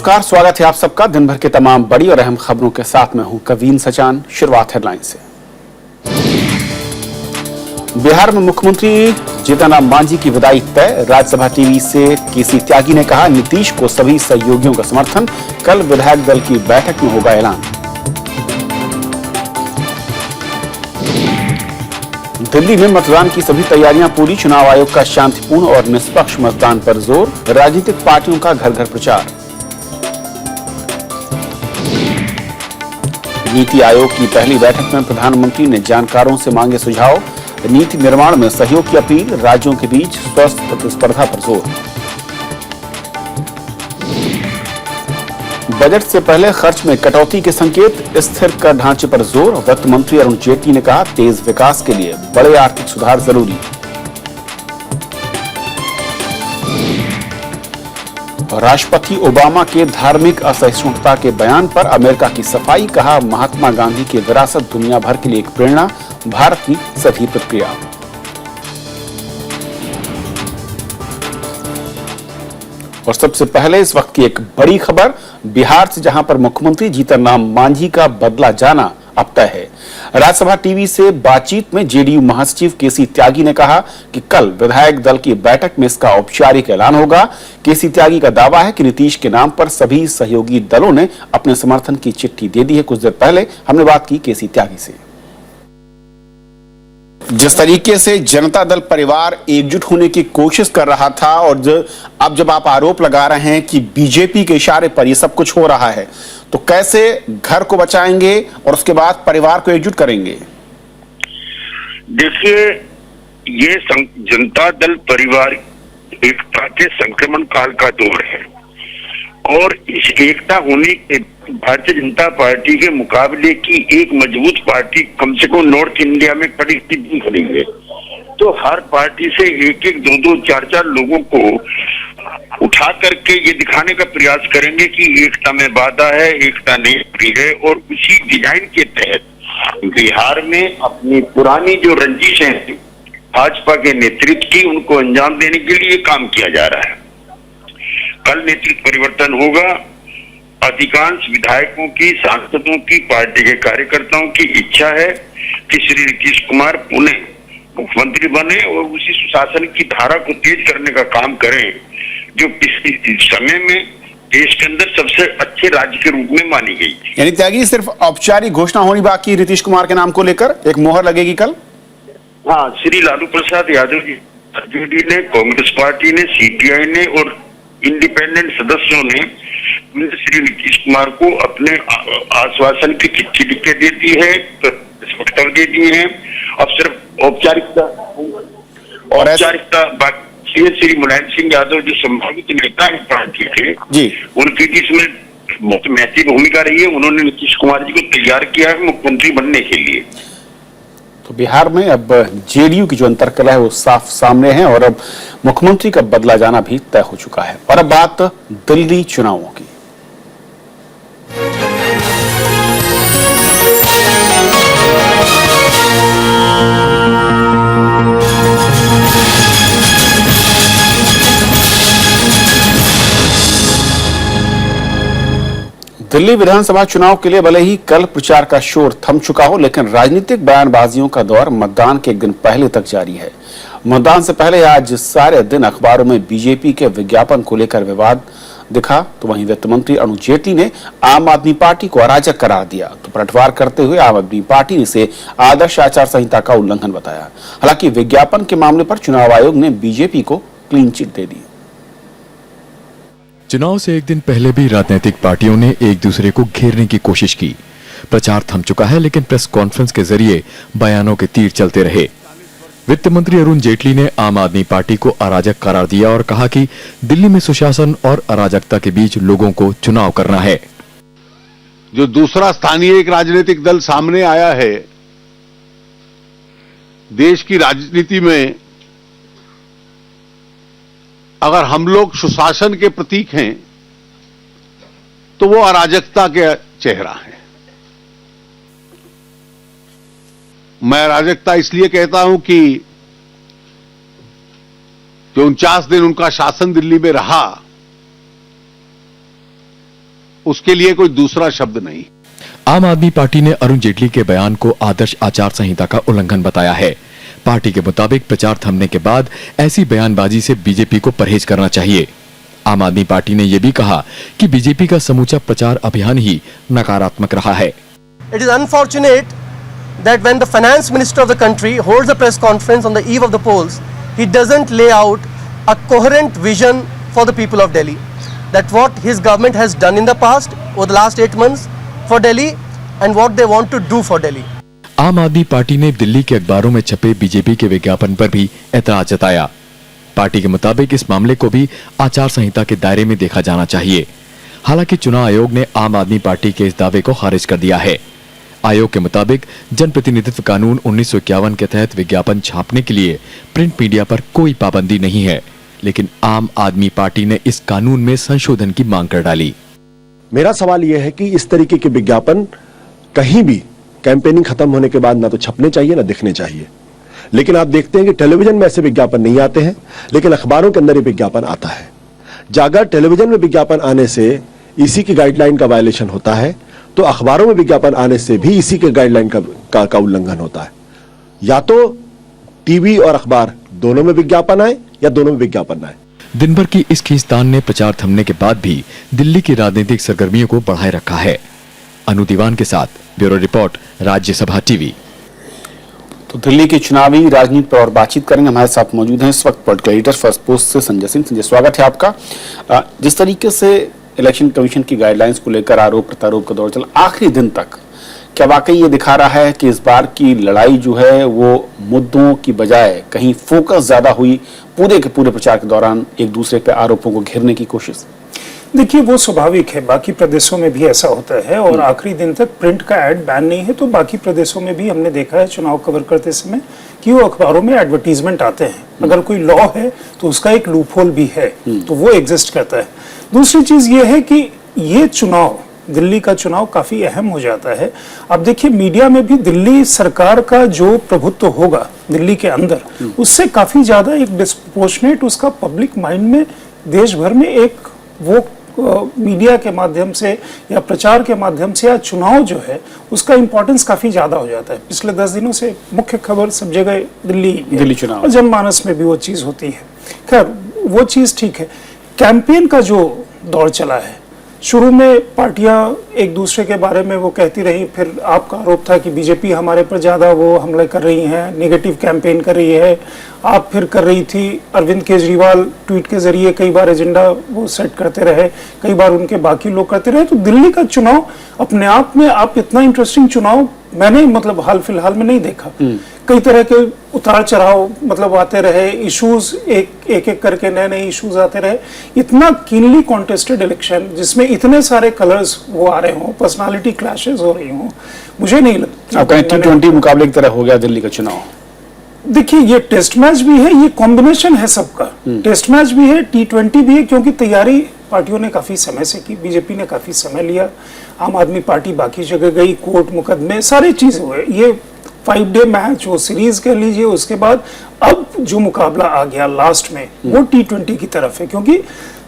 नमस्कार, स्वागत है आप सबका दिन भर के तमाम बड़ी और अहम खबरों के साथ मैं हूं कवीन सचान। शुरुआत हेडलाइन से। बिहार में मुख्यमंत्री जीतन राम मांझी की विदाई तय। राज्यसभा टीवी से केसी त्यागी ने कहा, नीतीश को सभी सहयोगियों का समर्थन। कल विधायक दल की बैठक में होगा ऐलान। दिल्ली में मतदान की सभी तैयारियां पूरी। चुनाव आयोग का शांतिपूर्ण और निष्पक्ष मतदान पर जोर। राजनीतिक पार्टियों का घर घर प्रचार। नीति आयोग की पहली बैठक में प्रधानमंत्री ने जानकारों से मांगे सुझाव। नीति निर्माण में सहयोग की अपील। राज्यों के बीच स्वस्थ प्रतिस्पर्धा पर जोर। बजट से पहले खर्च में कटौती के संकेत। स्थिर कर ढांचे पर जोर। वित्त मंत्री अरुण जेटली ने कहा, तेज विकास के लिए बड़े आर्थिक सुधार जरूरी। राष्ट्रपति ओबामा के धार्मिक असहिष्णुता के बयान पर अमेरिका की सफाई। कहा, महात्मा गांधी की विरासत दुनिया भर के लिए एक प्रेरणा। भारत की सभी प्रतिक्रिया। और सबसे पहले इस वक्त की एक बड़ी खबर बिहार से, जहां पर मुख्यमंत्री जीतन राम मांझी का बदला जाना अब तय है। राज्यसभा टीवी से बातचीत में जेडीयू महासचिव केसी त्यागी ने कहा कि कल विधायक दल की बैठक में इसका औपचारिक ऐलान होगा। केसी त्यागी का दावा है कि नीतीश के नाम पर सभी सहयोगी दलों ने अपने समर्थन की चिट्ठी दे दी है। कुछ देर पहले हमने बात की केसी त्यागी से। जिस तरीके से जनता दल परिवार एकजुट होने की कोशिश कर रहा था और अब जब आप आरोप लगा रहे हैं कि बीजेपी के इशारे पर यह सब कुछ हो रहा है, तो कैसे घर को बचाएंगे और उसके बाद परिवार को एकजुट करेंगे? देखिए, ये जनता दल परिवार एकता के संक्रमण काल का दौर है और इस एकता होने के भारतीय जनता पार्टी के मुकाबले की एक मजबूत पार्टी कम से कम नॉर्थ इंडिया में कड़ी स्थिति खड़ी तो हर पार्टी से एक एक दो दो चार चार लोगों को उठा करके ये दिखाने का प्रयास करेंगे कि एकता में बाधा है, एकता नहीं भी है। और उसी डिजाइन के तहत बिहार में अपनी पुरानी जो रंजिश है भाजपा के नेतृत्व की, उनको अंजाम देने के लिए काम किया जा रहा है। कल नेतृत्व परिवर्तन होगा। अधिकांश विधायकों की, सांसदों की, पार्टी के कार्यकर्ताओं की इच्छा है कि श्री नीतीश कुमार पुनः मुख्यमंत्री बने और उसी सुशासन की धारा को तेज करने का काम करें जो पिछले समय में देश के अंदर सबसे अच्छे राज्य के रूप में मानी गई थी। यानी त्यागी, सिर्फ औपचारिक घोषणा होनी बाकी नीतीश कुमार के नाम को लेकर, एक मोहर लगेगी कल। हाँ, श्री लालू प्रसाद यादव जी, आरजेडी ने, कांग्रेस पार्टी ने, सीपीआई ने और इंडिपेंडेंट सदस्यों ने श्री नीतीश कुमार को अपने आश्वासन की चिट्ठी लिख के दे दी है, वक्तव्य दे दिए हैं। अब सिर्फ औपचारिकता बाकी श्री मुलायम सिंह यादव जो संभावित नेता है पार्टी के जी, उनकी इसमें बहुत महत्वपूर्ण भूमिका रही है। उन्होंने नीतीश कुमार जी को तैयार किया है मुख्यमंत्री बनने के लिए। तो बिहार में अब जेडीयू की जो अंतर्कलह है वो साफ सामने है और अब मुख्यमंत्री का बदला जाना भी तय हो चुका है। और अब बात दिल्ली चुनावों की। दिल्ली विधानसभा चुनाव के लिए भले ही कल प्रचार का शोर थम चुका हो, लेकिन राजनीतिक बयानबाजियों का दौर मतदान के एक दिन पहले तक जारी है। मतदान से पहले आज सारे दिन अखबारों में बीजेपी के विज्ञापन को लेकर विवाद दिखा, तो वहीं वित्त मंत्री अरुण जेटली ने आम आदमी पार्टी को अराजक करार दिया। तो पलटवार करते हुए आम आदमी पार्टी ने इसे आदर्श आचार संहिता का उल्लंघन बताया। हालांकि विज्ञापन के मामले पर चुनाव आयोग ने बीजेपी को क्लीन चिट दे दी। चुनाव से एक दिन पहले भी राजनीतिक पार्टियों ने एक दूसरे को घेरने की कोशिश की। प्रचार थम चुका है, लेकिन प्रेस कॉन्फ्रेंस के जरिए बयानों के तीर चलते रहे। वित्त मंत्री अरुण जेटली ने आम आदमी पार्टी को अराजक करार दिया और कहा कि दिल्ली में सुशासन और अराजकता के बीच लोगों को चुनाव करना है। जो दूसरा स्थानीय एक राजनीतिक दल सामने आया है, देश की राजनीति में अगर हम लोग सुशासन के प्रतीक हैं तो वो अराजकता के चेहरा है। मैं अराजकता इसलिए कहता हूं कि जो 49 दिन उनका शासन दिल्ली में रहा, उसके लिए कोई दूसरा शब्द नहीं। आम आदमी पार्टी ने अरुण जेटली के बयान को आदर्श आचार संहिता का उल्लंघन बताया है। पार्टी के मुताबिक प्रचार थमने के बाद ऐसी बयानबाजी से बीजेपी को परहेज करना चाहिए। आम आदमी पार्टी ने यह भी कहा कि बीजेपी का समूचा प्रचार अभियान ही नकारात्मक रहा है। It is unfortunate that when the finance minister of the country holds a press conference on the eve of the polls, he doesn't lay out a coherent vision for the people of Delhi. That what his government has done in the past, over the last 8 months for Delhi, and what they want to do for Delhi. आम आदमी party ने दिल्ली के अखबारों में छपे BJP के विज्ञापन पर भी ऐतराज जताया। पार्टी के मुताबिक इस मामले को भी आचार संहिता के दायरे में देखा जाना चाहिए। हालांकि चुनाव आयोग ने आम आदमी पार्टी के इस दावे को खारिज कर दिया है। आयोग के मुताबिक जनप्रतिनिधित्व कानून 1951 के तहत विज्ञापन छापने के लिए प्रिंट मीडिया पर कोई पाबंदी नहीं है, लेकिन आम आदमी पार्टी ने इस कानून में संशोधन की मांग कर डाली। मेरा सवाल यह है कि इस तरीके के विज्ञापन कहीं भी कैंपेनिंग खत्म होने के बाद ना तो छपने चाहिए ना दिखने चाहिए। लेकिन आप देखते हैं कि टेलीविजन में ऐसे विज्ञापन नहीं आते हैं, लेकिन अखबारों के अंदर ये विज्ञापन आता है। अगर टेलीविजन में विज्ञापन आने से इसी की गाइडलाइन का वायलेशन होता है, तो अखबारों में विज्ञापन आने से भी इसी के गाइडलाइन का उल्लंघन होता है। या तो टीवी और अखबार दोनों में विज्ञापन आए या दोनों में विज्ञापन आए। दिन भर की इस खींचतान ने प्रचार थमने के बाद भी दिल्ली की राजनीतिक सरगर्मियों को बढ़ाए रखा है। अनु दीवान के साथ ब्यूरो रिपोर्ट, राज्यसभा टीवी। तो दिल्ली की चुनावी राजनीति पर और बातचीत करेंगे। हमारे साथ मौजूद हैं इस वक्त पॉलिटिकल एडिटर फर्स्ट पोस्ट से संजय सिंह। संजय, स्वागत है आपका। जिस तरीके से इलेक्शन कमीशन की गाइडलाइंस को लेकर आरोप प्रत्यारोप का दौर चला आखिरी दिन तक, क्या वाकई ये दिखा रहा है कि इस बार की लड़ाई जो है वो मुद्दों की बजाय कहीं फोकस ज्यादा हुई, पूरे के पूरे प्रचार के दौरान एक दूसरे पे आरोपों को घेरने की कोशिश? देखिए, वो स्वाभाविक है, बाकी प्रदेशों में भी ऐसा होता है और आखिरी दिन तक प्रिंट का ऐड बैन नहीं है, तो बाकी प्रदेशों में भी हमने देखा है चुनाव कवर करते समय कि वो अखबारों में एडवर्टीजमेंट आते हैं। अगर कोई लॉ है तो उसका एक लूपहोल भी है, तो वो एग्जिस्ट करता है। दूसरी चीज ये है कि ये चुनाव, दिल्ली का चुनाव काफी अहम हो जाता है। अब देखिए, मीडिया में भी दिल्ली सरकार का जो प्रभुत्व होगा दिल्ली के अंदर, उससे काफी ज्यादा एक डिस्प्रोपोर्शनेट उसका पब्लिक माइंड में देश भर में एक वो मीडिया के माध्यम से या प्रचार के माध्यम से या चुनाव जो है उसका इंपॉर्टेंस काफी ज्यादा हो जाता है। पिछले 10 दिनों से मुख्य खबर सब जगह दिल्ली चुनाव और जनमानस में भी वो चीज होती है। खैर, वो चीज ठीक है। कैंपेन का जो दौर चला है, शुरू में पार्टियां एक दूसरे के बारे में वो कहती रही, फिर आपका आरोप था कि बीजेपी हमारे पर ज्यादा वो हमले कर रही है, नेगेटिव कैंपेन कर रही है। आप फिर कर रही थी, अरविंद केजरीवाल ट्वीट के जरिए कई बार एजेंडा वो सेट करते रहे, कई बार उनके बाकी लोग करते रहे। तो दिल्ली का चुनाव अपने आप में आप इतना इंटरेस्टिंग चुनाव मैंने मतलब हाल फिलहाल में नहीं देखा। कई तरह के उतार चढ़ाव मतलब आते रहे, इश्यूज एक एक करके नए नए इश्यूज आते रहे। इतना कीनली कॉन्टेस्टेड इलेक्शन जिसमें इतने सारे कलर्स वो आ रहे हों, पर्सनालिटी क्लैशेस हो रही हों, मुझे नहीं लगता। T20 मुकाबले की तरह हो गया दिल्ली का चुनाव। देखिए, ये टेस्ट मैच भी है, ये कॉम्बिनेशन है सबका। टेस्ट मैच भी है, T20 भी है, क्योंकि तैयारी पार्टियों ने काफी समय से की, बीजेपी ने काफी समय लिया, आम आदमी पार्टी बाकी जगह गई, कोर्ट मुकदमे सारी चीजें हुए। ये 5 डे मैच वो सीरीज कह लीजिए, उसके बाद अब जो मुकाबला आ गया लास्ट में वो T20 की तरफ है। क्योंकि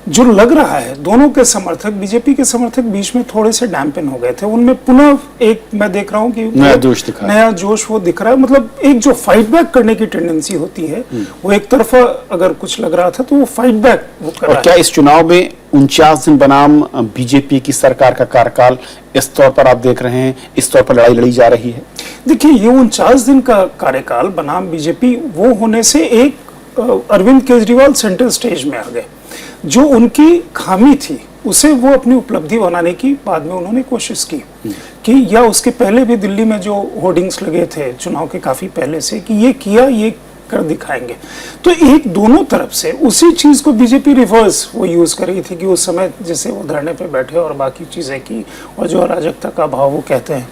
जो लग रहा है दोनों के समर्थक, बीजेपी के समर्थक बीच में थोड़े से डैम्पन हो गए थे, उनमें पुनः एक मैं देख रहा हूं कि नया जोश वो दिख रहा है। मतलब एक जो फाइट बैक करने की टेंडेंसी होती है, वो एक तरफा अगर कुछ लग रहा था तो वो फाइट बैक वो कर रहा है। क्या इस चुनाव में 49 दिन बनाम बीजेपी की सरकार का कार्यकाल इस तौर पर आप देख रहे हैं, इस तौर पर लड़ाई लड़ी जा रही है? देखिए, ये 49 दिन का कार्यकाल बनाम बीजेपी वो होने से एक अरविंद केजरीवाल सेंटर स्टेज में आ गए। जो उनकी खामी थी उसे वो अपनी उपलब्धि बनाने की बाद में उन्होंने कोशिश की कि या उसके पहले भी दिल्ली में जो होर्डिंग्स लगे थे चुनाव के काफी पहले से कि ये किया, ये कर दिखाएंगे। तो एक दोनों तरफ से उसी चीज को बीजेपी रिवर्स वो यूज कर रही थी कि उस समय जैसे वो धरने पे बैठे और बाकी चीजें की और जो अराजकता का भाव वो कहते हैं।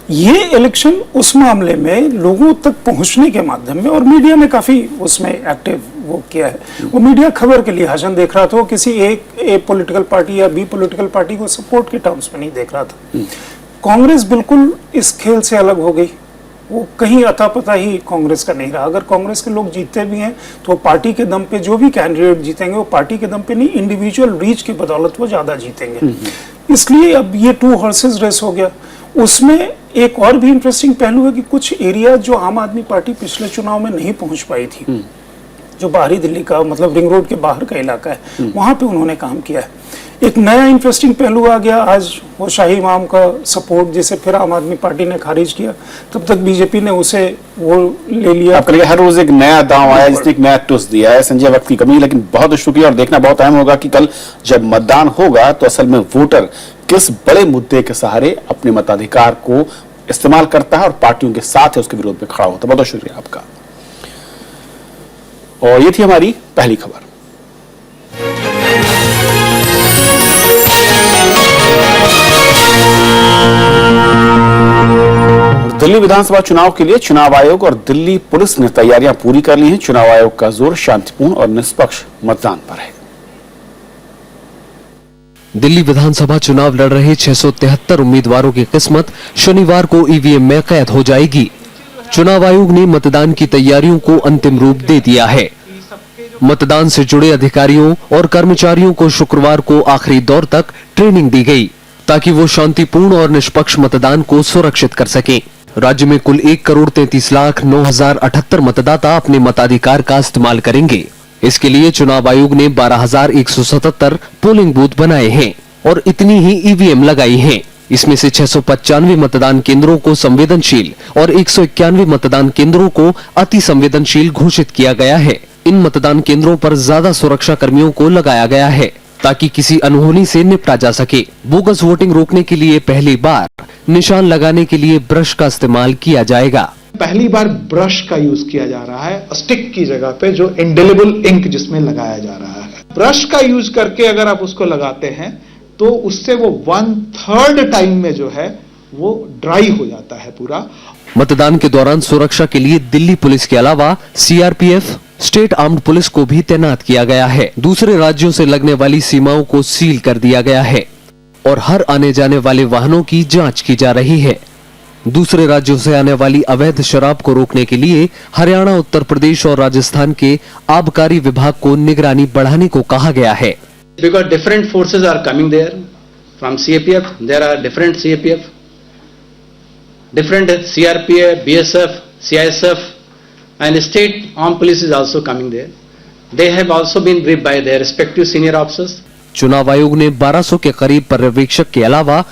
ये इलेक्शन उस मामले में लोगों तक पहुंचने के माध्यम में, और मीडिया ने काफी उसमें एक्टिव वो किया है। वो मीडिया खबर के लिहाजन देख रहा था, वो किसी एक पॉलिटिकल पार्टी या बी पॉलिटिकल पार्टी को सपोर्ट के टर्म्स में नहीं देख रहा था। कांग्रेस बिल्कुल इस खेल से अलग हो गई। वो कहीं अता पता ही कांग्रेस का नहीं रहा। अगर कांग्रेस के लोग जीतते भी हैं तो पार्टी के दम पे, जो भी कैंडिडेट जीतेंगे वो पार्टी के दम पे नहीं, इंडिविजुअल रीच की बदौलत वो ज्यादा जीतेंगे। इसलिए अब ये 2 हॉर्सेस रेस हो गया। उसमें एक और भी इंटरेस्टिंग पहलू है कि कुछ एरिया जो आम आदमी पार्टी पिछले चुनाव में नहीं पहुंच पाई थी, जो बाहरी दिल्ली का मतलब रिंग रोड के बाहर का इलाका है, वहां पे उन्होंने काम किया है। एक नया इंटरेस्टिंग पहलू आ गया आज, वो शाही इमाम का सपोर्ट जिसे फिर आम आदमी पार्टी ने खारिज किया, तब तक बीजेपी ने उसे वो ले लिया। आपके हर रोज एक नया दांव आया जिसने एक नया ट्विस्ट दिया है। संजय, वक्त की कमी, लेकिन बहुत शुक्रिया और देखना बहुत अहम होगा कि कल जब मतदान होगा तो असल में वोटर किस बड़े मुद्दे के सहारे अपने मताधिकार को इस्तेमाल करता है और पार्टियों के साथ है उसके विरोध में खड़ा होता है। बहुत शुक्रिया आपका। और ये थी हमारी पहली खबर। दिल्ली विधानसभा चुनाव के लिए चुनाव आयोग और दिल्ली पुलिस ने तैयारियां पूरी कर ली हैं। चुनाव आयोग का जोर शांतिपूर्ण और निष्पक्ष मतदान पर है। दिल्ली विधानसभा चुनाव लड़ रहे 673 उम्मीदवारों की किस्मत शनिवार को ईवीएम में कैद हो जाएगी। चुनाव आयोग ने मतदान की तैयारियों को अंतिम रूप दे दिया है। मतदान से जुड़े अधिकारियों और कर्मचारियों को शुक्रवार को आखिरी दौर तक ट्रेनिंग दी गई ताकि वो शांतिपूर्ण और निष्पक्ष मतदान को सुरक्षित कर सकें। राज्य में कुल 1,33,09,078 मतदाता अपने मताधिकार का इस्तेमाल करेंगे। इसके लिए चुनाव आयोग ने 12,177 पोलिंग बूथ बनाए हैं और इतनी ही ईवीएम लगाई हैं। इसमें से 695 मतदान केंद्रों को संवेदनशील और 191 मतदान केंद्रों को अति संवेदनशील घोषित किया गया है। इन मतदान केंद्रों पर ज्यादा सुरक्षा कर्मियों को लगाया गया है ताकि किसी अनहोनी से निपटा जा सके। बोगस वोटिंग रोकने के लिए पहली बार निशान लगाने के लिए ब्रश का इस्तेमाल किया जाएगा। पहली बार ब्रश का यूज किया जा रहा है स्टिक की जगह पे, जो इंडेलिबल इंक जिसमें लगाया जा रहा है। ब्रश का यूज करके अगर आप उसको लगाते हैं तो उससे वो 1/3 टाइम में जो है वो ड्राई हो जाता है पूरा। मतदान के दौरान सुरक्षा के लिए दिल्ली पुलिस के अलावा सीआरपीएफ, स्टेट आर्म्ड पुलिस को भी तैनात किया गया है। दूसरे राज्यों से लगने वाली सीमाओं को सील कर दिया गया है और हर आने जाने वाले वाहनों की जांच की जा रही है। दूसरे राज्यों से आने वाली अवैध शराब को रोकने के लिए हरियाणा, उत्तर प्रदेश और राजस्थान के आबकारी विभाग को निगरानी बढ़ाने को कहा गया है। Because different forces are coming there from CAPF, there are different CAPF, different CRPF, BSF, CISF, and state armed police is also coming there. They have also been briefed by their respective senior officers. चुनाव आयोग ने 1200 के करीब पर्यवेक्षक के अलावा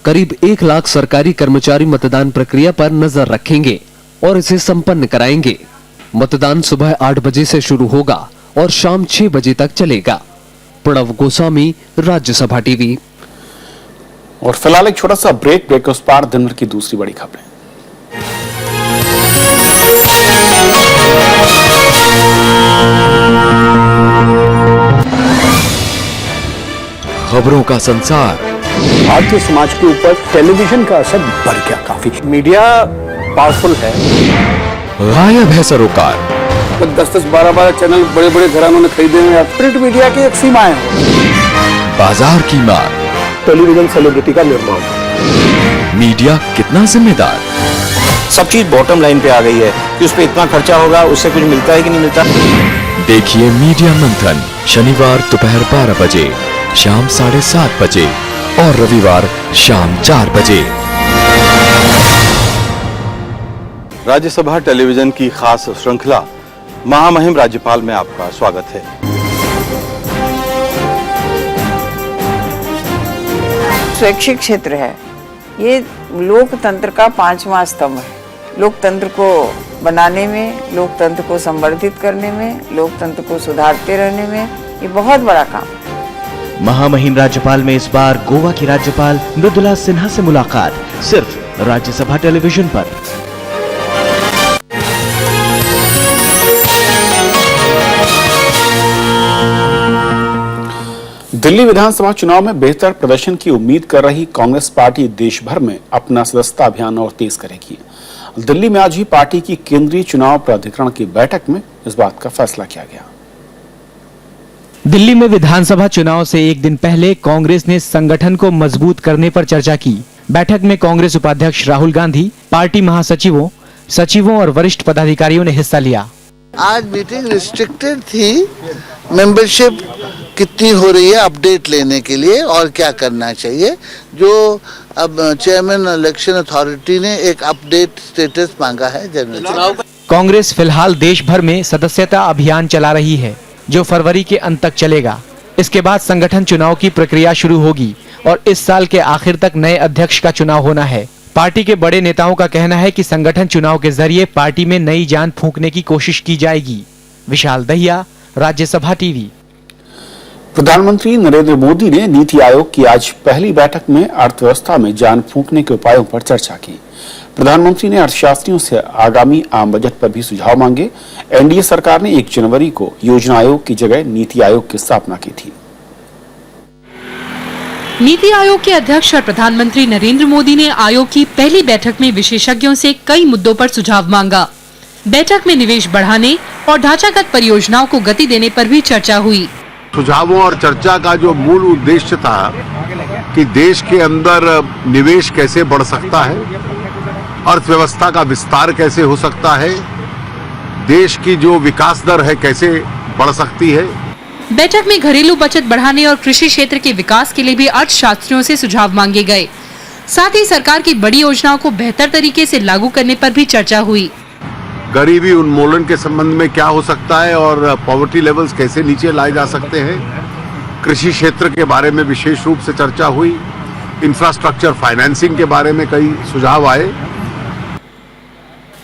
करीब 1 लाख सरकारी कर्मचारी मतदान प्रक्रिया पर नजर रखेंगे और इसे संपन्न कराएंगे। मतदान सुबह 8 बजे से शुरू होगा और शाम 6 बजे तक चलेगा। प्रणव गोस्वामी, राज्यसभा टीवी। और फिलहाल एक छोटा सा ब्रेक के उस पार दिन भर की दूसरी बड़ी खबरें। खबरों का संसार। भारतीय समाज के ऊपर टेलीविजन का असर बढ़ गया काफी। मीडिया पावरफुल है। गायब है सरोकार। 10-10, 12-12 चैनल बड़े बड़े घरानों ने खरीदे हैं। प्रिंट मीडिया की एक सीमाएं हैं। बाजार की मार। टेलीविजन सेलिब्रिटी का निर्माण। मीडिया कितना जिम्मेदार। सब चीज बॉटम लाइन पे आ गई है कि उस पे इतना खर्चा होगा, उससे कुछ मिलता है कि नहीं मिलता। देखिए मीडिया मंथन शनिवार दोपहर 12 बजे, शाम 7:30 बजे और रविवार शाम 4 बजे। राज्यसभा टेलीविजन की खास श्रृंखला महामहिम राज्यपाल में आपका स्वागत है। स्वैच्छिक क्षेत्र है, ये लोकतंत्र का 5वां स्तंभ है। लोकतंत्र को बनाने में, लोकतंत्र को संवर्धित करने में, लोकतंत्र को सुधारते रहने में ये बहुत बड़ा काम है। महामहिम राज्यपाल में इस बार गोवा की राज्यपाल मृदुला सिन्हा से मुलाकात, सिर्फ राज्यसभा टेलीविजन पर। दिल्ली विधानसभा चुनाव में बेहतर प्रदर्शन की उम्मीद कर रही कांग्रेस पार्टी देश भर में अपना सदस्यता अभियान और तेज करेगी। दिल्ली में आज ही पार्टी की केंद्रीय चुनाव प्राधिकरण की बैठक में इस बात का फैसला किया गया। दिल्ली में विधानसभा चुनाव से एक दिन पहले कांग्रेस ने संगठन को मजबूत करने पर चर्चा की। बैठक में कांग्रेस उपाध्यक्ष राहुल गांधी, पार्टी महासचिवों, सचिवों और वरिष्ठ पदाधिकारियों ने हिस्सा लिया। आज मीटिंग रिस्ट्रिक्टेड थी, मेंबरशिप कितनी हो रही है अपडेट लेने के लिए और क्या करना चाहिए, जो अब चेयरमैन इलेक्शन अथॉरिटी ने एक अपडेट स्टेटस मांगा है जनरल। कांग्रेस फिलहाल देश भर में सदस्यता अभियान चला रही है, जो फरवरी के अंत तक चलेगा। इसके बाद संगठन चुनाव की प्रक्रिया शुरू होगी और इस साल के आखिर तक नए अध्यक्ष का चुनाव होना है। पार्टी के बड़े नेताओं का कहना है कि संगठन चुनाव के जरिए पार्टी में नई जान फूंकने की कोशिश की जाएगी। विशाल दहिया, राज्यसभा टीवी। प्रधानमंत्री नरेंद्र मोदी ने नीति आयोग की आज पहली बैठक में अर्थव्यवस्था में जान फूंकने के उपायों पर चर्चा की। प्रधानमंत्री ने अर्थशास्त्रियों से आगामी आम बजट पर भी सुझाव मांगे। एनडीए सरकार ने 1 जनवरी को योजना आयोग की जगह नीति आयोग की स्थापना की थी। नीति आयोग के अध्यक्ष और प्रधानमंत्री नरेंद्र मोदी ने आयोग की पहली बैठक में विशेषज्ञों से कई मुद्दों पर सुझाव मांगा। बैठक में निवेश बढ़ाने और ढांचागत परियोजनाओं को गति देने पर भी चर्चा हुई। सुझावों और चर्चा का जो मूल उद्देश्य था कि देश के अंदर निवेश कैसे बढ़ सकता है, अर्थव्यवस्था का विस्तार कैसे हो सकता है, देश की जो विकास दर है कैसे बढ़ सकती है। बैठक में घरेलू बचत बढ़ाने और कृषि क्षेत्र के विकास के लिए भी अर्थशास्त्रियों से सुझाव मांगे गए। साथ ही सरकार की बड़ी योजनाओं को बेहतर तरीके से लागू करने पर भी चर्चा हुई। गरीबी उन्मूलन के संबंध में क्या हो सकता है और पॉवर्टी लेवल्स कैसे नीचे लाए जा सकते हैं। कृषि क्षेत्र के बारे में विशेष रूप से चर्चा हुई। इंफ्रास्ट्रक्चर फाइनेंसिंग के बारे में कई सुझाव आए।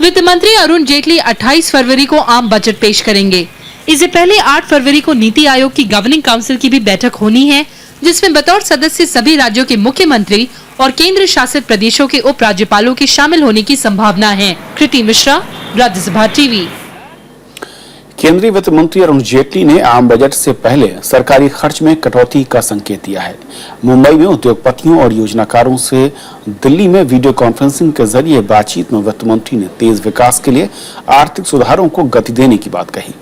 वित्त मंत्री अरुण जेटली 28 फरवरी को आम बजट पेश करेंगे। इससे पहले 8 फरवरी को नीति आयोग की गवर्निंग काउंसिल की भी बैठक होनी है, जिसमें बतौर सदस्य सभी राज्यों के मुख्यमंत्री और केंद्र शासित प्रदेशों के उपराज्यपालों के शामिल होने की संभावना है। कृति मिश्रा, राज्यसभा टीवी। केंद्रीय वित्त मंत्री अरुण जेटली ने आम बजट से पहले सरकारी खर्च में कटौती का संकेत दिया है। मुंबई में उद्योगपतियों और योजनाकारों से दिल्ली में वीडियो कॉन्फ्रेंसिंग के जरिए बातचीत में वित्त मंत्री ने तेज विकास के लिए आर्थिक सुधारों को गति देने की बात कही।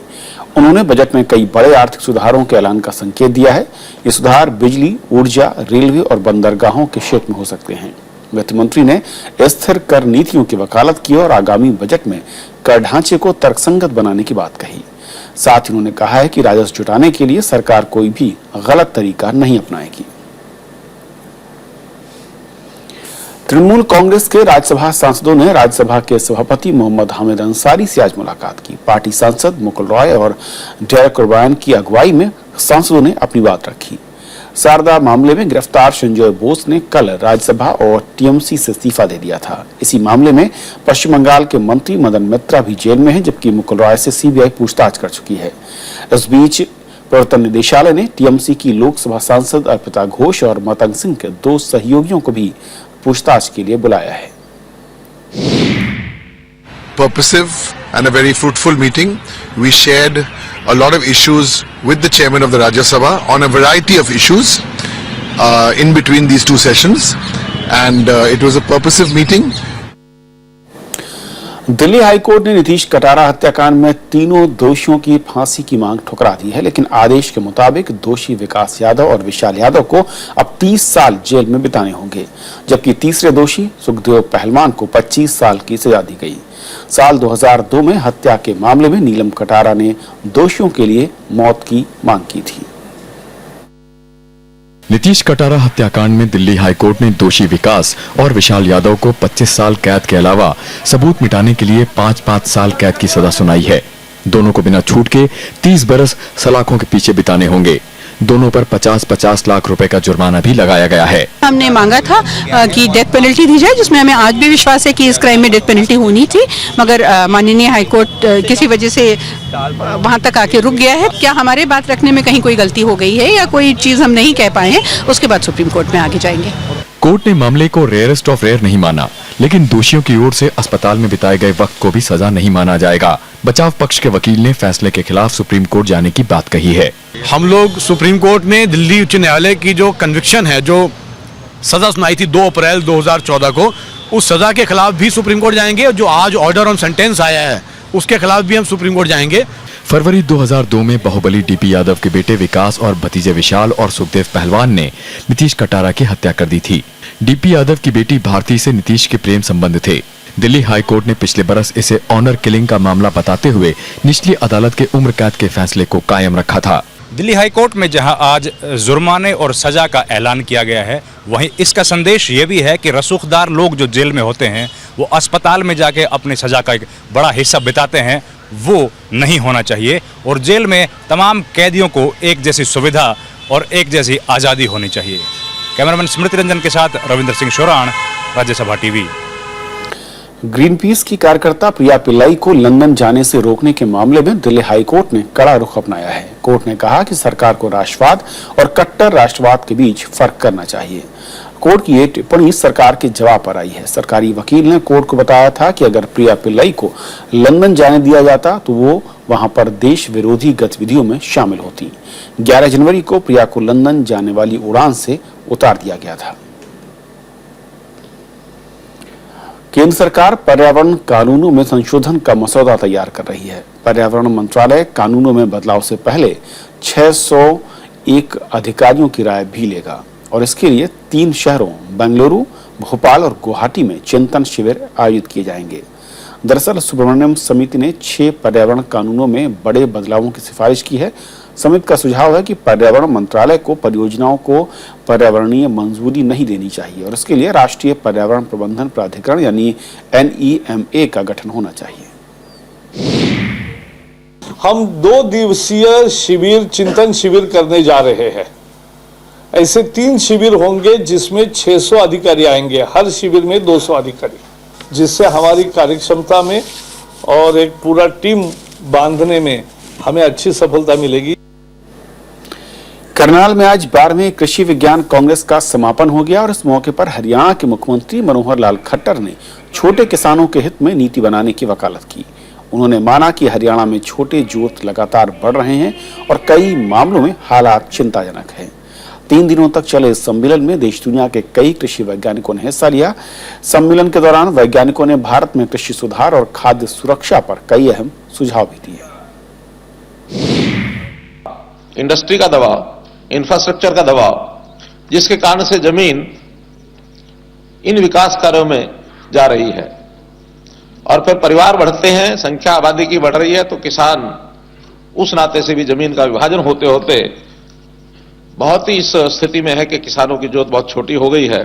उन्होंने बजट में कई बड़े आर्थिक सुधारों के ऐलान का संकेत दिया है। ये सुधार बिजली, ऊर्जा, रेलवे और बंदरगाहों के क्षेत्र में हो सकते हैं। वित्त मंत्री ने स्थिर कर नीतियों की वकालत की और आगामी बजट में कर ढांचे को तर्कसंगत बनाने की बात कही। साथ ही उन्होंने कहा है कि राजस्व जुटाने के लिए सरकार कोई भी गलत तरीका नहीं अपनाएगी। तृणमूल कांग्रेस के राज्यसभा सांसदों ने राज्यसभा के सभापति मोहम्मद हामिद अंसारी से आज मुलाकात की। पार्टी सांसद मुकुल रॉय और डेरेक ओब्रायन की अगुवाई में सांसदों ने अपनी बात रखी। शारदा मामले में गिरफ्तार संजय बोस ने कल राज्यसभा और टीएमसी से इस्तीफा दे दिया था। इसी मामले में पश्चिम बंगाल के मंत्री मदन मित्रा भी जेल में हैं, जबकि मुकुल रॉय से सीबीआई पूछताछ कर चुकी है। इस बीच प्रवर्तन निदेशालय ने टीएमसी की लोकसभा सांसद अर्पिता घोष और मतंग सिंह के 2 सहयोगियों को भी पूछताछ के लिए बुलाया है। Purposive and a very fruitful meeting. We shared a lot of issues with the chairman of the Rajya Sabha on a variety of issues in between these 2 sessions, and it was a purposive meeting. Delhi high court ने नीतीश कटारा हत्याकांड में तीनों दोषियों की फांसी की मांग ठुकरा दी है, लेकिन आदेश के मुताबिक दोषी विकास यादव और विशाल यादव को अब 30 साल जेल में बिताने होंगे, जबकि तीसरे दोषी सुखदेव पहलवान को 25 साल की सजा दी गई। साल 2002 में हत्या के मामले में नीलम कटारा ने दोषियों के लिए मौत की मांग की थी। नीतीश कटारा हत्याकांड में दिल्ली हाईकोर्ट ने दोषी विकास और विशाल यादव को 25 साल कैद के अलावा सबूत मिटाने के लिए 5-5 साल कैद की सजा सुनाई है। दोनों को बिना छूट के 30 बरस सलाखों के पीछे बिताने होंगे। दोनों पर 50-50 लाख रुपए का जुर्माना भी लगाया गया है। हमने मांगा था कि डेथ पेनल्टी दी जाए, जिसमें हमें आज भी विश्वास है कि इस क्राइम में डेथ पेनल्टी होनी थी, मगर माननीय हाईकोर्ट किसी वजह से वहां तक आके रुक गया है। क्या हमारे बात रखने में कहीं कोई गलती हो गई है या कोई चीज हम नहीं कह पाए हैं, उसके बाद सुप्रीम कोर्ट में आगे जाएंगे। कोर्ट ने मामले को रेयरेस्ट ऑफ रेयर नहीं माना, लेकिन दोषियों की ओर से अस्पताल में बिताए गए वक्त को भी सजा नहीं माना जाएगा। बचाव पक्ष के वकील ने फैसले के खिलाफ सुप्रीम कोर्ट जाने की बात कही है। हम लोग सुप्रीम कोर्ट ने दिल्ली उच्च न्यायालय की जो कन्विक्शन है, जो सजा सुनाई थी 2 अप्रैल 2014 को, उस सजा के खिलाफ भी सुप्रीम कोर्ट जाएंगे। जो आज ऑर्डर ऑन सेंटेंस आया है उसके खिलाफ भी हम सुप्रीम कोर्ट जाएंगे। फरवरी 2002 में बाहुबली डीपी यादव के बेटे विकास और भतीजे विशाल और सुखदेव पहलवान ने नीतीश कटारा की हत्या कर दी थी। डीपी यादव की बेटी भारती से नीतीश के प्रेम संबंध थे। दिल्ली हाई कोर्ट ने पिछले बरस इसे ऑनर किलिंग का मामला बताते हुए निचली अदालत के उम्र कैद के फैसले को कायम रखा था। दिल्ली हाई कोर्ट में जहां आज जुर्माने और सजा का ऐलान किया गया है, वहीं इसका संदेश ये भी है कि रसूखदार लोग जो जेल में होते हैं वो अस्पताल में जाके अपनी सजा का एक बड़ा हिस्सा बिताते हैं, वो नहीं होना चाहिए और जेल में तमाम कैदियों को एक जैसी सुविधा और एक जैसी आज़ादी होनी चाहिए। कैमरामैन स्मृति रंजन के साथ Ravindra Singh Shoran, Rajya Sabha TV. Greenpeace की कार्यकर्ता प्रिया पिल्लाई को लंदन जाने से रोकने के मामले में दिल्ली हाई कोर्ट ने कड़ा रुख अपनाया है। कोर्ट ने कहा कि सरकार को राष्ट्रवाद और कट्टर राष्ट्रवाद के बीच फर्क करना चाहिए। कोर्ट की ये टिप्पणी सरकार के जवाब पर आई है। सरकारी वकील ने कोर्ट को बताया था कि अगर प्रिया पिल्लाई को लंदन जाने दिया जाता तो वो वहां पर देश विरोधी गतिविधियों में शामिल होती। 11 जनवरी को प्रिया को लंदन जाने वाली उड़ान से उतार दिया गया था। केंद्र सरकार पर्यावरण कानूनों में संशोधन का मसौदा तैयार कर रही है। पर्यावरण मंत्रालय कानूनों में बदलाव से पहले 601 अधिकारियों की राय भी लेगा और इसके लिए 3 शहरों बेंगलुरु, भोपाल और गुवाहाटी में चिंतन शिविर आयोजित किए जाएंगे। दरअसल सुब्रमण्यम समिति ने 6 पर्यावरण कानूनों में बड़े बदलावों की सिफारिश की है। समिति का सुझाव है कि पर्यावरण मंत्रालय को परियोजनाओं को पर्यावरणीय मंजूरी नहीं देनी चाहिए और इसके लिए राष्ट्रीय पर्यावरण प्रबंधन प्राधिकरण यानी NEMA का गठन होना चाहिए। हम 2 दिवसीय शिविर, चिंतन शिविर करने जा रहे हैं। ऐसे 3 शिविर होंगे जिसमें 600 अधिकारी आएंगे, हर शिविर में 200 अधिकारी, जिससे हमारी कार्यक्षमता में और एक पूरा टीम बांधने में हमें अच्छी सफलता मिलेगी। करनाल में आज 12वें कृषि विज्ञान कांग्रेस का समापन हो गया और इस मौके पर हरियाणा के मुख्यमंत्री मनोहर लाल खट्टर ने छोटे किसानों के हित में नीति बनाने की वकालत की। उन्होंने माना कि हरियाणा में छोटे जोत लगातार बढ़ रहे हैं और कई मामलों में हालात चिंताजनक हैं। 3 दिनों तक चले इस सम्मेलन में देश दुनिया के कई कृषि वैज्ञानिकों ने हिस्सा लिया। सम्मेलन के दौरान वैज्ञानिकों ने भारत में कृषि सुधार और खाद्य सुरक्षा पर कई अहम सुझाव भी दिए। इंडस्ट्री का दबाव, इंफ्रास्ट्रक्चर का दबाव, जिसके कारण से जमीन इन विकास कार्यों में जा रही है और फिर परिवार बढ़ते हैं, संख्या आबादी की बढ़ रही है, तो किसान उस नाते से भी जमीन का विभाजन होते होते बहुत ही इस स्थिति में है कि किसानों की जोत बहुत छोटी हो गई है।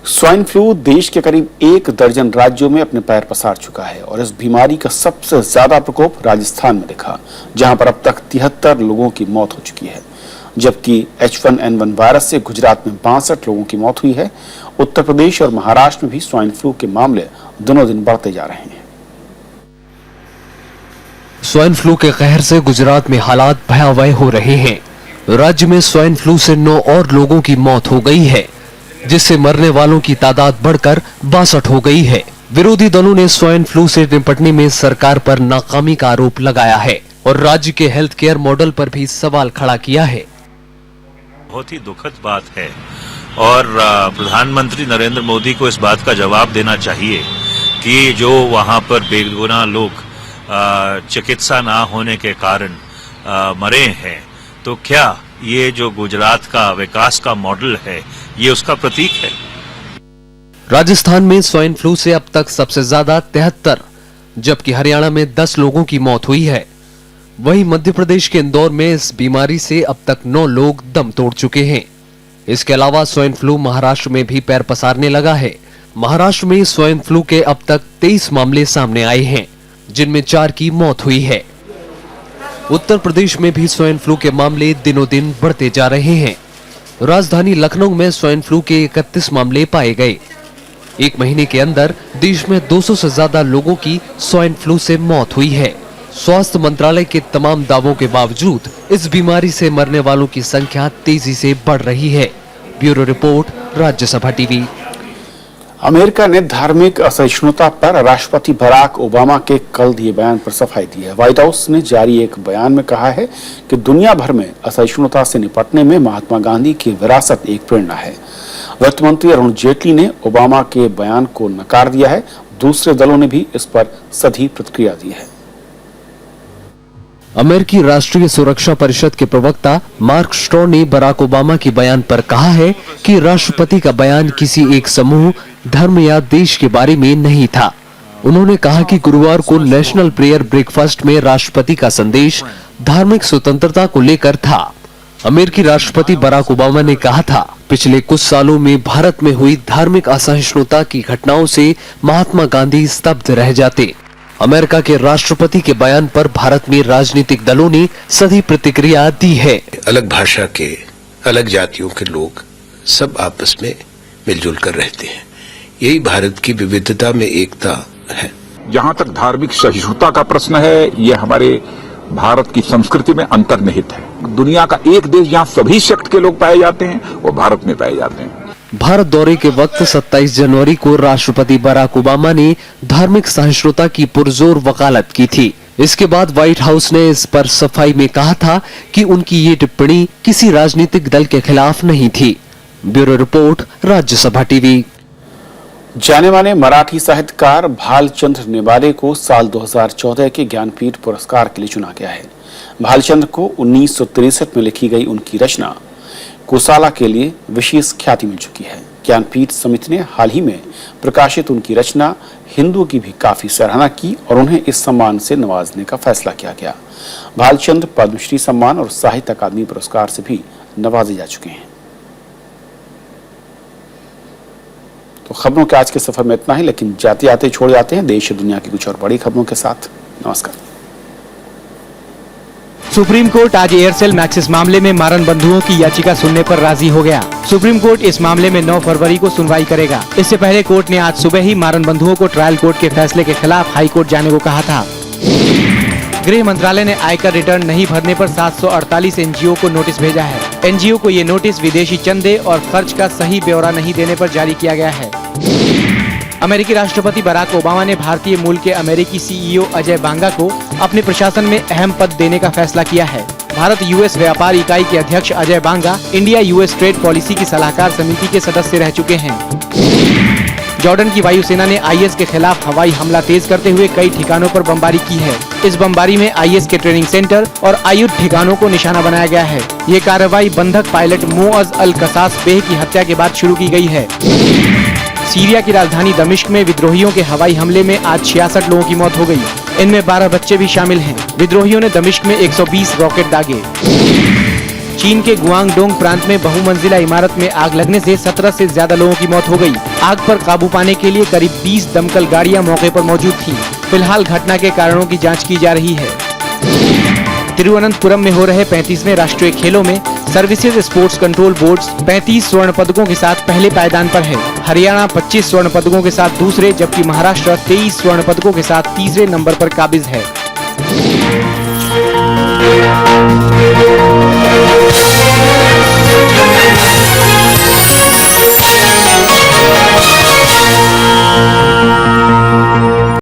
स्वाइन फ्लू देश के करीब 1 दर्जन राज्यों में अपने पैर पसार चुका है और इस बीमारी का सबसे ज्यादा प्रकोप राजस्थान में दिखा, जहां पर अब तक 73 लोगों की मौत हो चुकी है, जबकि H1N1 वायरस से गुजरात में 62 लोगों की मौत हुई है। उत्तर प्रदेश और महाराष्ट्र में भी स्वाइन फ्लू के मामले दिनों दिन बढ़ते जा रहे हैं। स्वाइन फ्लू के कहर से गुजरात में हालात भयावह हो रहे हैं। राज्य में स्वाइन फ्लू से 9 और लोगों की मौत हो गई है, जिससे मरने वालों की तादाद बढ़कर 62 हो गई है। विरोधी दलों ने स्वाइन फ्लू से निपटने में सरकार पर नाकामी का आरोप लगाया है और राज्य के हेल्थ केयर मॉडल पर भी सवाल खड़ा किया है। बहुत ही दुखद बात है और प्रधानमंत्री नरेंद्र मोदी को इस बात का जवाब देना चाहिए कि जो वहां पर बेगुनाह लोग चिकित्सा ना होने के कारण मरे हैं, तो क्या ये जो गुजरात का विकास का मॉडल है ये उसका प्रतीक है। राजस्थान में स्वाइन फ्लू से अब तक सबसे ज्यादा 73, जबकि हरियाणा में 10 लोगों की मौत हुई है। वहीं मध्य प्रदेश के इंदौर में इस बीमारी से अब तक 9 लोग दम तोड़ चुके हैं। इसके अलावा स्वाइन फ्लू महाराष्ट्र में भी पैर पसारने लगा है। महाराष्ट्र में स्वाइन फ्लू के अब तक 23 मामले सामने आए हैं, जिनमें 4 की मौत हुई है। उत्तर प्रदेश में भी स्वाइन फ्लू के मामले दिनों दिन बढ़ते जा रहे हैं। राजधानी लखनऊ में स्वाइन फ्लू के 31 मामले पाए गए। 1 महीने के अंदर देश में 200 से ज्यादा लोगों की स्वाइन फ्लू से मौत हुई है। स्वास्थ्य मंत्रालय के तमाम दावों के बावजूद इस बीमारी से मरने वालों की संख्या तेजी से बढ़ रही है। Bureau report, Rajya Sabha TV. America ने धार्मिक असहिष्णुता पर राष्ट्रपति बराक ओबामा के कल दिए बयान पर सफाई दी है। व्हाइट हाउस ने जारी एक बयान में कहा है कि दुनिया भर में असहिष्णुता से निपटने में महात्मा गांधी की विरासत एक प्रेरणा है। वित्त मंत्री अरुण जेटली ने ओबामा के बयान को नकार दिया है। दूसरे दलों ने भी इस पर सधी प्रतिक्रिया दी है। अमेरिकी राष्ट्रीय सुरक्षा परिषद के प्रवक्ता मार्क स्ट्रॉ ने बराक ओबामा के बयान पर कहा है कि राष्ट्रपति का बयान किसी एक समूह धर्म या देश के बारे में नहीं था। उन्होंने कहा कि गुरुवार को नेशनल प्रेयर ब्रेकफास्ट में राष्ट्रपति का संदेश धार्मिक स्वतंत्रता को लेकर था। अमेरिकी राष्ट्रपति बराक ओबामा ने कहा था, पिछले कुछ सालों में भारत में हुई धार्मिक असहिष्णुता की घटनाओं से महात्मा गांधी स्तब्ध रह जाते। अमेरिका के राष्ट्रपति के बयान पर भारत में राजनीतिक दलों ने सभी प्रतिक्रिया दी है। अलग भाषा के, अलग जातियों के लोग सब आपस में मिलजुल कर रहते हैं। यही भारत की विविधता में एकता है। जहाँ तक धार्मिक सहिष्णुता का प्रश्न है, यह हमारे भारत की संस्कृति में अंतर्निहित है। दुनिया का एक देश जहाँ सभी सेक्ट के लोग पाए जाते हैं, वो भारत में पाए जाते हैं। भारत दौरे के वक्त 27 जनवरी को राष्ट्रपति बराक ओबामा ने धार्मिक सहिष्णुता की पुरजोर वकालत की थी। इसके बाद व्हाइट हाउस ने इस पर सफाई में कहा था कि उनकी ये टिप्पणी किसी राजनीतिक दल के खिलाफ नहीं थी। Bureau report, Rajya Sabha TV. जाने माने मराठी साहित्यकार भालचंद्र नेवाले को साल 2014 के ज्ञानपीठ पुरस्कार के लिए चुना गया है। भालचंद्र को 1963 में लिखी गई उनकी रचना कोसाला के लिए विशेष ख्याति मिल चुकी है। ज्ञानपीठ समिति ने हाल ही में प्रकाशित उनकी रचना हिंदू की भी काफी सराहना की और उन्हें इस सम्मान से नवाजने का फैसला किया गया। भालचंद्र पद्मश्री सम्मान और साहित्य अकादमी पुरस्कार से भी नवाजे जा चुके हैं। तो खबरों के आज के सफर में इतना ही, लेकिन जाते आते छोड़ जाते हैं देश और दुनिया की कुछ और बड़ी खबरों के साथ। नमस्कार। सुप्रीम कोर्ट आज एयरसेल मैक्सिस मामले में मारन बंधुओं की याचिका सुनने पर राजी हो गया। सुप्रीम कोर्ट इस मामले में 9 फरवरी को सुनवाई करेगा। इससे पहले कोर्ट ने आज सुबह ही मारन बंधुओं को ट्रायल कोर्ट के फैसले के खिलाफ हाई कोर्ट जाने को कहा था। गृह मंत्रालय ने आयकर रिटर्न नहीं भरने पर 748 एनजीओ को नोटिस भेजा है। एनजीओ को ये नोटिस विदेशी चंदे और खर्च का सही ब्यौरा नहीं देने पर जारी किया गया है। अमेरिकी राष्ट्रपति बराक ओबामा ने भारतीय मूल के अमेरिकी सीईओ अजय बांगा को अपने प्रशासन में अहम पद देने का फैसला किया है। भारत यूएस व्यापार इकाई के अध्यक्ष Ajay Banga India US trade policy की सलाहकार समिति के सदस्य रह चुके हैं। जॉर्डन की वायुसेना ने आईएस के खिलाफ हवाई हमला तेज करते हुए कई ठिकानों पर बमबारी की है। इस बमबारी में आईएस के ट्रेनिंग सेंटर और आयुध ठिकानों को निशाना बनाया गया है। ये कार्रवाई बंधक पायलट मोअज अल कसास बेह की हत्या के बाद शुरू की गई है। सीरिया की राजधानी दमिश्क में विद्रोहियों के हवाई हमले में आज 66 लोगों की मौत हो गई। इनमें 12 बच्चे भी शामिल हैं। विद्रोहियों ने दमिश्क में 120 रॉकेट दागे। चीन के गुआंगडोंग प्रांत में बहुमंजिला इमारत में आग लगने से 17 से ज्यादा लोगों की मौत हो गई। आग पर काबू पाने के लिए करीब 20 दमकल गाड़ियां मौके पर मौजूद थीं। फिलहाल घटना के कारणों की जांच की जा रही है। तिरुवनंतपुरम में हो रहे 35वें राष्ट्रीय खेलों में सर्विसेज स्पोर्ट्स कंट्रोल बोर्ड 35 स्वर्ण पदकों के साथ पहले पायदान पर है। हरियाणा 25 स्वर्ण पदकों के साथ दूसरे, जबकि महाराष्ट्र 23 स्वर्ण पदकों के साथ तीसरे नंबर पर काबिज है।